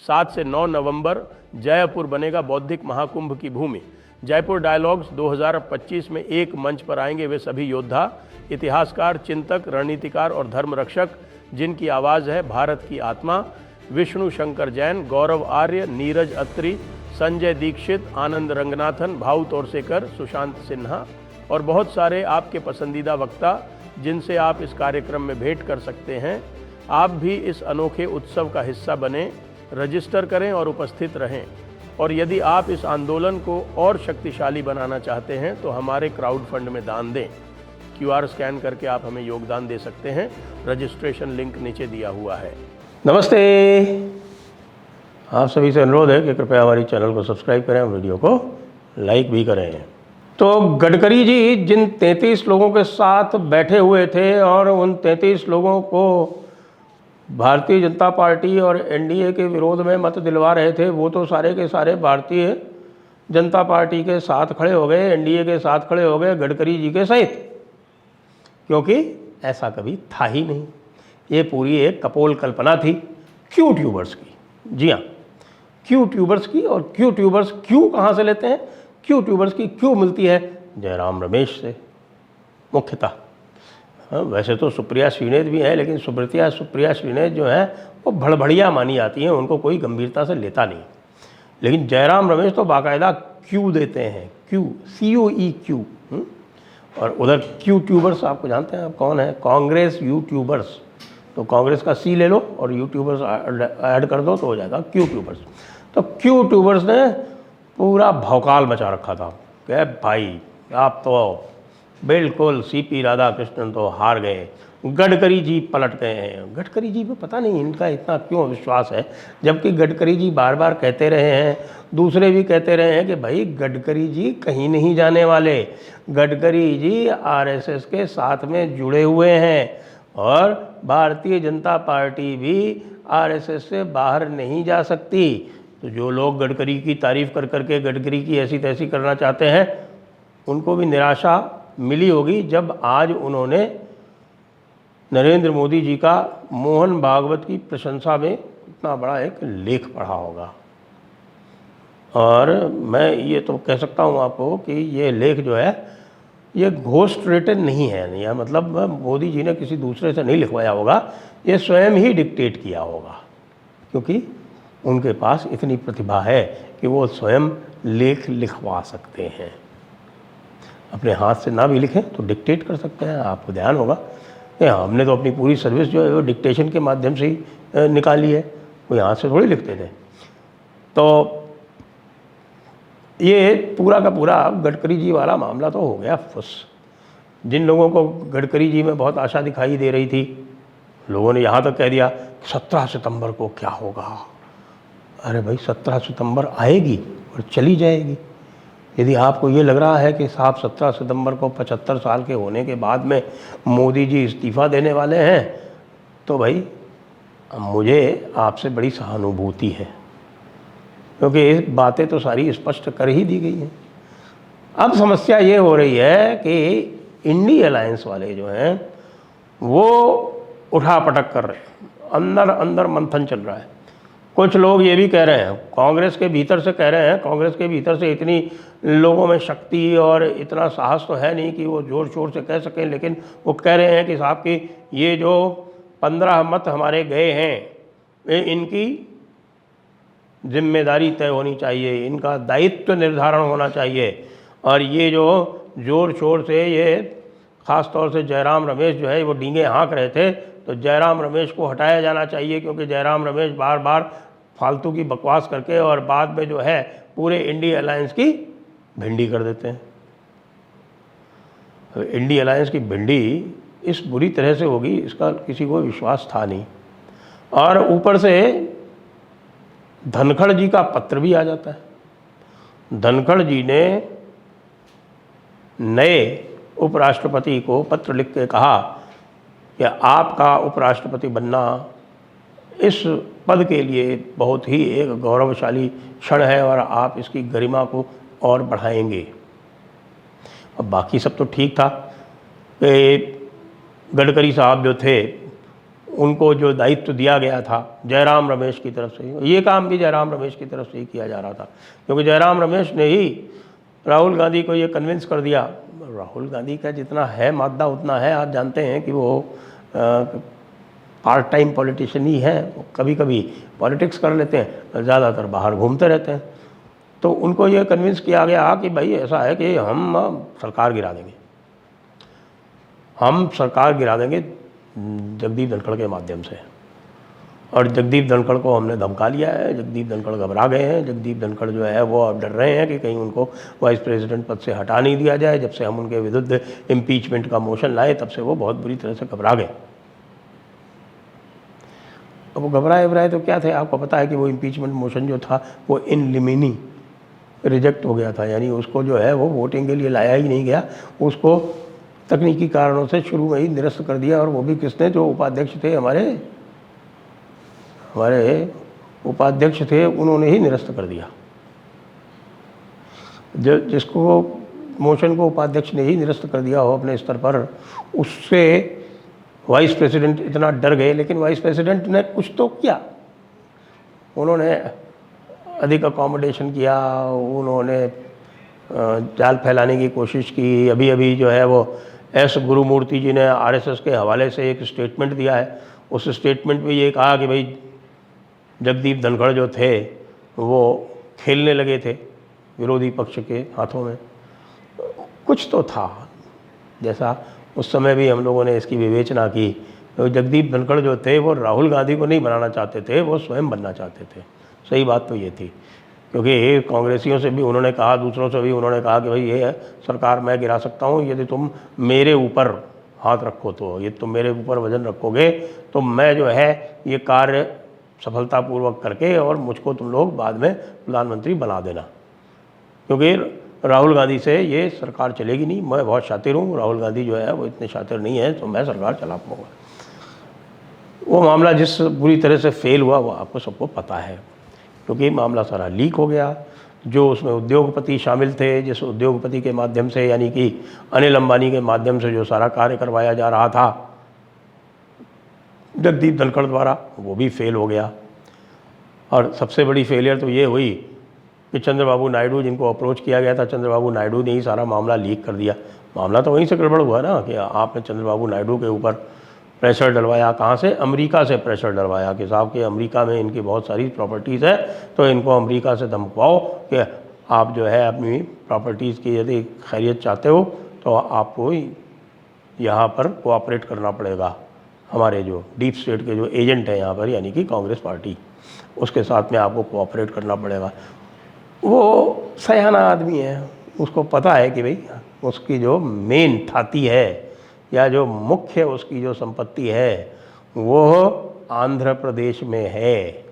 7 से 9 नवंबर जयपुर बनेगा बौद्धिक महाकुंभ की भूमि। जयपुर डायलॉग्स 2025 में एक मंच पर आएंगे वे सभी योद्धा, इतिहासकार, चिंतक, रणनीतिकार और धर्म रक्षक जिनकी आवाज़ है भारत की आत्मा। विष्णु शंकर जैन, गौरव आर्य, नीरज अत्री, संजय दीक्षित, आनंद रंगनाथन, भाऊ तोरसेकर, सुशांत सिन्हा और बहुत सारे आपके पसंदीदा वक्ता जिनसे आप इस कार्यक्रम में भेंट कर सकते हैं। आप भी इस अनोखे उत्सव का हिस्सा बने, रजिस्टर करें और उपस्थित रहें। और यदि आप इस आंदोलन को और शक्तिशाली बनाना चाहते हैं तो हमारे क्राउड फंड में दान दें। QR स्कैन करके आप हमें योगदान दे सकते हैं। रजिस्ट्रेशन लिंक नीचे दिया हुआ है। नमस्ते, आप सभी से अनुरोध है कि कृपया हमारी चैनल को सब्सक्राइब करें, वीडियो को लाइक भी करें। तो गडकरी जी जिन 33 लोगों के साथ बैठे हुए थे और उन 33 लोगों को भारतीय जनता पार्टी और NDA के विरोध में मत दिलवा रहे थे, वो तो सारे के सारे भारतीय जनता पार्टी के साथ खड़े हो गए, NDA के साथ खड़े हो गए, गडकरी जी के सहित, क्योंकि ऐसा कभी था ही नहीं। ये पूरी एक कपोल कल्पना थी क्यू ट्यूबर्स की। जी हाँ, क्यू ट्यूबर्स की। और क्यू ट्यूबर्स क्यू कहाँ से लेते हैं? क्यू ट्यूबर्स की क्यू मिलती है जयराम रमेश से मुख्यतः। वैसे तो सुप्रिया श्रीनेत भी है, लेकिन सुप्रिया श्रीनेत जो है वो भड़भड़िया मानी जाती हैं, उनको कोई गंभीरता से लेता नहीं। लेकिन जयराम रमेश तो बाकायदा क्यू देते हैं, क्यू, CUEQ। और उधर क्यू ट्यूबर्स आपको जानते हैं आप कौन है? कांग्रेस यूट्यूबर्स। तो कांग्रेस का C ले लो और यूट्यूबर्स ऐड कर दो तो हो जाएगा क्यू ट्यूबर्स। तो क्यू ट्यूबर्स ने पूरा भौकाल मचा रखा था कि भाई आप तो बिल्कुल CP राधाकृष्णन तो हार गए, गडकरी जी पलट गए हैं। गडकरी जी पे पता नहीं इनका इतना क्यों विश्वास है, जबकि गडकरी जी बार बार कहते रहे हैं, दूसरे भी कहते रहे हैं कि भाई गडकरी जी कहीं नहीं जाने वाले, गडकरी जी RSS के साथ में जुड़े हुए हैं और भारतीय जनता पार्टी भी RSS से बाहर नहीं जा सकती। तो जो लोग गडकरी की तारीफ़ कर करके गडकरी की ऐसी तैसी करना चाहते हैं, उनको भी निराशा मिली होगी जब आज उन्होंने नरेंद्र मोदी जी का मोहन भागवत की प्रशंसा में इतना बड़ा एक लेख पढ़ा होगा। और मैं ये तो कह सकता हूँ आपको कि ये लेख जो है ये घोस्ट रिटन नहीं है, या मतलब मोदी जी ने किसी दूसरे से नहीं लिखवाया होगा, ये स्वयं ही डिक्टेट किया होगा, क्योंकि उनके पास इतनी प्रतिभा है कि वो स्वयं लेख लिखवा सकते हैं। अपने हाथ से ना भी लिखें तो डिक्टेट कर सकते हैं। आपको ध्यान होगा कि हमने तो अपनी पूरी सर्विस जो है वो डिक्टेशन के माध्यम से ही निकाली है, कोई हाथ से थोड़ी लिखते थे। तो ये पूरा का पूरा गडकरी जी वाला मामला तो हो गया फुस। जिन लोगों को गडकरी जी में बहुत आशा दिखाई दे रही थी, लोगों ने यहाँ तक कह दिया 17 सितंबर को क्या होगा। अरे भाई 17 सितंबर आएगी और चली जाएगी। यदि आपको ये लग रहा है कि साहब 17 सितंबर को 75 साल के होने के बाद में मोदी जी इस्तीफ़ा देने वाले हैं, तो भाई मुझे आपसे बड़ी सहानुभूति है, क्योंकि ये बातें तो सारी स्पष्ट कर ही दी गई हैं। अब समस्या ये हो रही है कि इंडी अलायंस वाले जो हैं वो उठापटक कर रहे हैं, अंदर अंदर मंथन चल रहा है। कुछ लोग ये भी कह रहे हैं, कांग्रेस के भीतर से कह रहे हैं, कांग्रेस के भीतर से इतनी लोगों में शक्ति और इतना साहस तो है नहीं कि वो ज़ोर शोर से कह सकें, लेकिन वो कह रहे हैं कि साहब की ये जो 15 मत हमारे गए हैं, इनकी जिम्मेदारी तय होनी चाहिए, इनका दायित्व निर्धारण होना चाहिए। और ये जो ज़ोर शोर से ये ख़ास तौर से जयराम रमेश जो है वो डींगे हाँक रहे थे, तो जयराम रमेश को हटाया जाना चाहिए, क्योंकि जयराम रमेश बार बार फालतू की बकवास करके और बाद में जो है पूरे इंडी अलायंस की भिंडी कर देते हैं। तो इंडी अलायंस की भिंडी इस बुरी तरह से होगी, इसका किसी को विश्वास था नहीं। और ऊपर से धनखड़ जी का पत्र भी आ जाता है। धनखड़ जी ने नए उपराष्ट्रपति को पत्र लिख के कहा कि आपका उपराष्ट्रपति बनना इस पद के लिए बहुत ही एक गौरवशाली क्षण है और आप इसकी गरिमा को और बढ़ाएंगे। अब बाकी सब तो ठीक था कि गडकरी साहब जो थे उनको जो दायित्व दिया गया था जयराम रमेश की तरफ से, ये काम भी जयराम रमेश की तरफ से ही किया जा रहा था, क्योंकि जयराम रमेश ने ही राहुल गांधी को ये कन्विंस कर दिया। राहुल गांधी का जितना है मादा उतना है, आप जानते हैं कि वो पार्ट टाइम पॉलिटिशियन ही हैं, कभी कभी पॉलिटिक्स कर लेते हैं, ज़्यादातर बाहर घूमते रहते हैं। तो उनको ये कन्विंस किया गया कि भाई ऐसा है कि हम सरकार गिरा देंगे, हम सरकार गिरा देंगे जगदीप धनखड़ के माध्यम से। और जगदीप धनखड़ को हमने धमका लिया है, जगदीप धनखड़ घबरा गए हैं, जगदीप धनखड़ जो है वो अब डर रहे हैं कि कहीं उनको वाइस प्रेसिडेंट पद से हटा नहीं दिया जाए। जब से हम उनके विरुद्ध इम्पीचमेंट का मोशन लाए तब से वो बहुत बुरी तरह से घबरा गए। अब वो घबराए तो क्या थे, आपको पता है कि वो इम्पीचमेंट मोशन जो था वो इन लिमिनी रिजेक्ट हो गया था, यानी उसको जो है वो वोटिंग के लिए लाया ही नहीं गया, उसको तकनीकी कारणों से शुरू में ही निरस्त कर दिया। और वो भी किसने, जो उपाध्यक्ष थे हमारे उपाध्यक्ष थे, उन्होंने ही निरस्त कर दिया। जिसको मोशन को उपाध्यक्ष ने ही निरस्त कर दिया हो अपने स्तर पर, उससे वाइस प्रेसिडेंट इतना डर गए। लेकिन वाइस प्रेसिडेंट ने कुछ तो किया, उन्होंने अधिक अकोमोडेशन किया, उन्होंने जाल फैलाने की कोशिश की। अभी जो है वो एस गुरुमूर्ति जी ने आरएसएस के हवाले से एक स्टेटमेंट दिया है, उस स्टेटमेंट में ये कहा कि भाई जगदीप धनखड़ जो थे वो खेलने लगे थे विरोधी पक्ष के हाथों में। कुछ तो था, जैसा उस समय भी हम लोगों ने इसकी विवेचना की। तो जगदीप धनखड़ जो थे वो राहुल गांधी को नहीं बनाना चाहते थे, वो स्वयं बनना चाहते थे। सही बात तो ये थी, क्योंकि कांग्रेसियों से भी उन्होंने कहा, दूसरों से भी उन्होंने कहा कि भाई ये सरकार मैं गिरा सकता हूँ यदि तुम मेरे ऊपर हाथ रखो, तो ये तुम मेरे ऊपर वजन रखोगे तो मैं जो है ये कार्य सफलतापूर्वक करके और मुझको तुम लोग बाद में प्रधानमंत्री बना देना, क्योंकि राहुल गांधी से ये सरकार चलेगी नहीं। मैं बहुत शातिर हूँ, राहुल गांधी जो है वो इतने शातिर नहीं है, तो मैं सरकार चला पाऊँगा। वो मामला जिस बुरी तरह से फेल हुआ वो आपको सबको पता है, क्योंकि मामला सारा लीक हो गया। जो उसमें उद्योगपति शामिल थे, जिस उद्योगपति के माध्यम से यानी कि अनिल अंबानी के माध्यम से जो सारा कार्य करवाया जा रहा था जगदीप धनखड़ द्वारा, वो भी फेल हो गया। और सबसे बड़ी फेलियर तो ये हुई कि चंद्रबाबू नायडू, जिनको अप्रोच किया गया था, चंद्रबाबू नायडू ने ही सारा मामला लीक कर दिया। मामला तो वहीं से गड़बड़ हुआ ना, कि आपने चंद्रबाबू नायडू के ऊपर प्रेशर डलवाया। कहाँ से? अमेरिका से प्रेशर डलवाया कि साहब कि अमेरिका में इनकी बहुत सारी प्रॉपर्टीज़ है, तो इनको अमेरिका से धमकवाओ कि आप जो है अपनी प्रॉपर्टीज़ की यदि खैरियत चाहते हो तो आपको यहाँ पर कोऑपरेट करना पड़ेगा। हमारे जो डीप स्टेट के जो एजेंट हैं यहाँ पर, यानी कि कांग्रेस पार्टी, उसके साथ में आपको कोऑपरेट करना पड़ेगा। वो सयाना आदमी है, उसको पता है कि भाई उसकी जो मेन थाती है या जो मुख्य उसकी जो संपत्ति है वो आंध्र प्रदेश में है,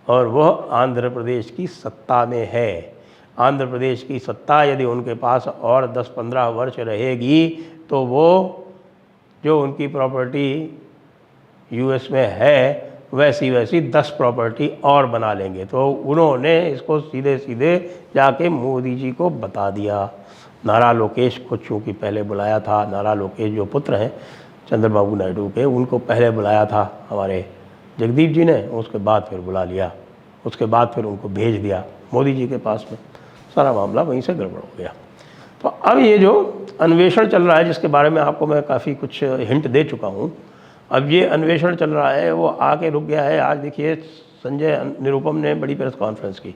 और वह आंध्र प्रदेश की सत्ता में है। आंध्र प्रदेश की सत्ता यदि उनके पास और 10-15 वर्ष रहेगी तो वो जो उनकी प्रॉपर्टी यूएस में है वैसी 10 प्रॉपर्टी और बना लेंगे। तो उन्होंने इसको सीधे सीधे जाके मोदी जी को बता दिया। नारा लोकेश को चूँकि पहले बुलाया था, नारा लोकेश जो पुत्र हैं चंद्रबाबू नायडू के, उनको पहले बुलाया था हमारे जगदीप जी ने, उसके बाद फिर बुला लिया, उसके बाद फिर उनको भेज दिया मोदी जी के पास में। सारा मामला वहीं से गड़बड़ हो गया। तो अब ये जो अन्वेषण चल रहा है, जिसके बारे में आपको मैं काफ़ी कुछ हिंट दे चुका हूँ, अब ये अन्वेषण चल रहा है वो आके रुक गया है। आज देखिए संजय निरुपम ने बड़ी प्रेस कॉन्फ्रेंस की,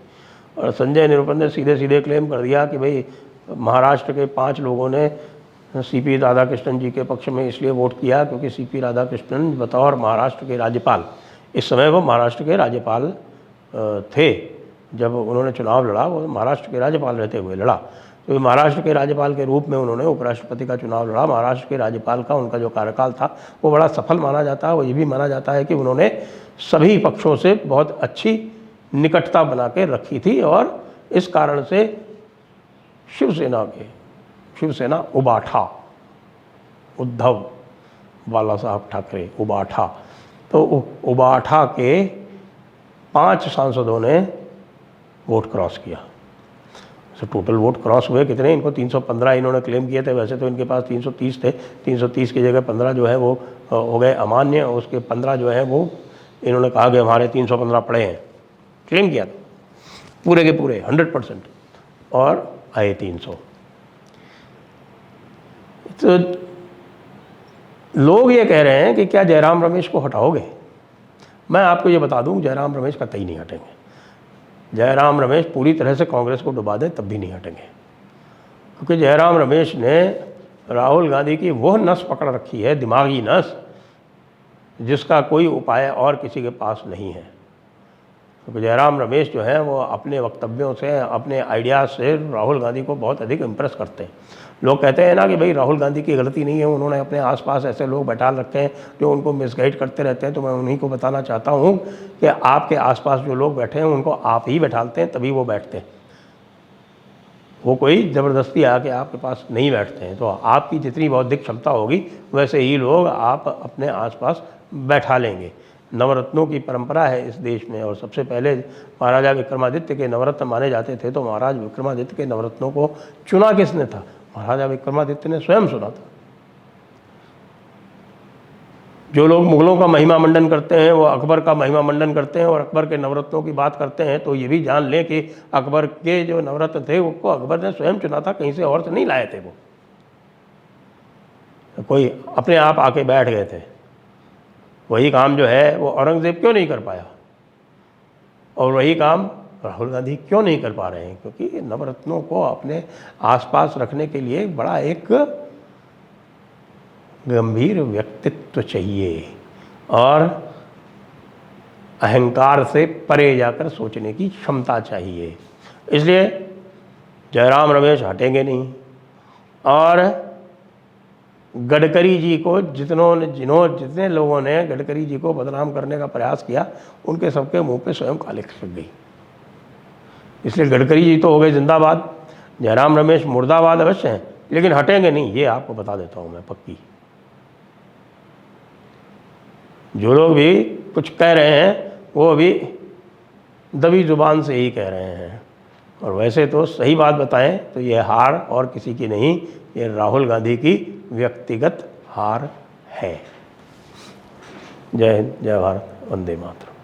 और संजय निरुपम ने सीधे सीधे क्लेम कर दिया कि भाई महाराष्ट्र के 5 लोगों ने सीपी राधाकृष्णन जी के पक्ष में इसलिए वोट किया क्योंकि सीपी राधाकृष्णन बतौर महाराष्ट्र के राज्यपाल, इस समय वो महाराष्ट्र के राज्यपाल थे, जब उन्होंने चुनाव लड़ा वो महाराष्ट्र के राज्यपाल रहते हुए लड़ा, तो महाराष्ट्र के राज्यपाल के रूप में उन्होंने उपराष्ट्रपति का चुनाव लड़ा। महाराष्ट्र के राज्यपाल का उनका जो कार्यकाल था वो बड़ा सफल माना जाता है। वो ये भी माना जाता है कि उन्होंने सभी पक्षों से बहुत अच्छी निकटता बना के रखी थी, और इस कारण से शिवसेना उबाठा, उद्धव बाला साहब ठाकरे उबाठा, तो उबाठा के 5 सांसदों ने वोट क्रॉस किया। तो टोटल वोट क्रॉस हुए कितने, इनको 315 इन्होंने क्लेम किए थे, वैसे तो इनके पास 330 थे, 330 की जगह 15 जो है वो हो गए अमान्य, उसके 15 जो है वो इन्होंने कहा कि हमारे 315 पड़े हैं, क्लेम किया था पूरे के पूरे 100%, और आए 300। तो लोग ये कह रहे हैं कि क्या जयराम रमेश को हटाओगे? मैं आपको ये बता दूं, जयराम रमेश कतई नहीं हटेंगे। जयराम रमेश पूरी तरह से कांग्रेस को डुबा दें तब भी नहीं हटेंगे, क्योंकि जयराम रमेश ने राहुल गांधी की वह नस पकड़ रखी है, दिमागी नस, जिसका कोई उपाय और किसी के पास नहीं है। क्योंकि जयराम रमेश जो है वो अपने वक्तव्यों से, अपने आइडियाज़ से राहुल गांधी को बहुत अधिक इम्प्रेस करते हैं। लोग कहते हैं ना कि भाई राहुल गांधी की गलती नहीं है, उन्होंने अपने आसपास ऐसे लोग बैठा रखे हैं जो उनको मिसगाइड करते रहते हैं। तो मैं उन्हीं को बताना चाहता हूँ कि आपके आसपास जो लोग बैठे हैं उनको आप ही बैठालते हैं, तभी वो बैठते हैं। वो कोई ज़बरदस्ती आके आपके पास नहीं बैठते हैं। तो आपकी जितनी बौद्धिक क्षमता होगी वैसे ही लोग आप अपने आसपास बैठा लेंगे। नवरत्नों की परंपरा है इस देश में, और सबसे पहले महाराजा विक्रमादित्य के नवरत्न माने जाते थे। तो महाराज विक्रमादित्य के नवरत्नों को चुना किसने था? महाराजा विक्रमादित्य ने स्वयं चुना था। जो लोग मुगलों का महिमा मंडन करते हैं वो अकबर का महिमा मंडन करते हैं और अकबर के नवरत्नों की बात करते हैं, तो ये भी जान लें कि अकबर के जो नवरत्न थे उसको अकबर ने स्वयं चुना था, कहीं से और से नहीं लाए थे। वो कोई अपने आप आके बैठ गए थे। वही काम जो है वो औरंगज़ेब क्यों नहीं कर पाया, और वही काम राहुल गांधी क्यों नहीं कर पा रहे हैं? क्योंकि नवरत्नों को अपने आसपास रखने के लिए बड़ा एक गंभीर व्यक्तित्व चाहिए और अहंकार से परे जाकर सोचने की क्षमता चाहिए। इसलिए जयराम रमेश हटेंगे नहीं। और गडकरी जी को जितने लोगों ने गडकरी जी को बदनाम करने का प्रयास किया, उनके सबके मुंह पे स्वयं काली लग गई। इसलिए गडकरी जी तो हो गए जिंदाबाद, जयराम रमेश मुर्दाबाद अवश्य हैं, लेकिन हटेंगे नहीं, ये आपको बता देता हूँ मैं पक्की। जो लोग भी कुछ कह रहे हैं वो अभी दबी जुबान से ही कह रहे हैं, और वैसे तो सही बात बताएं तो ये हार और किसी की नहीं, ये राहुल गांधी की व्यक्तिगत हार है। जय हिंद, जय भारत, वंदे मातरम।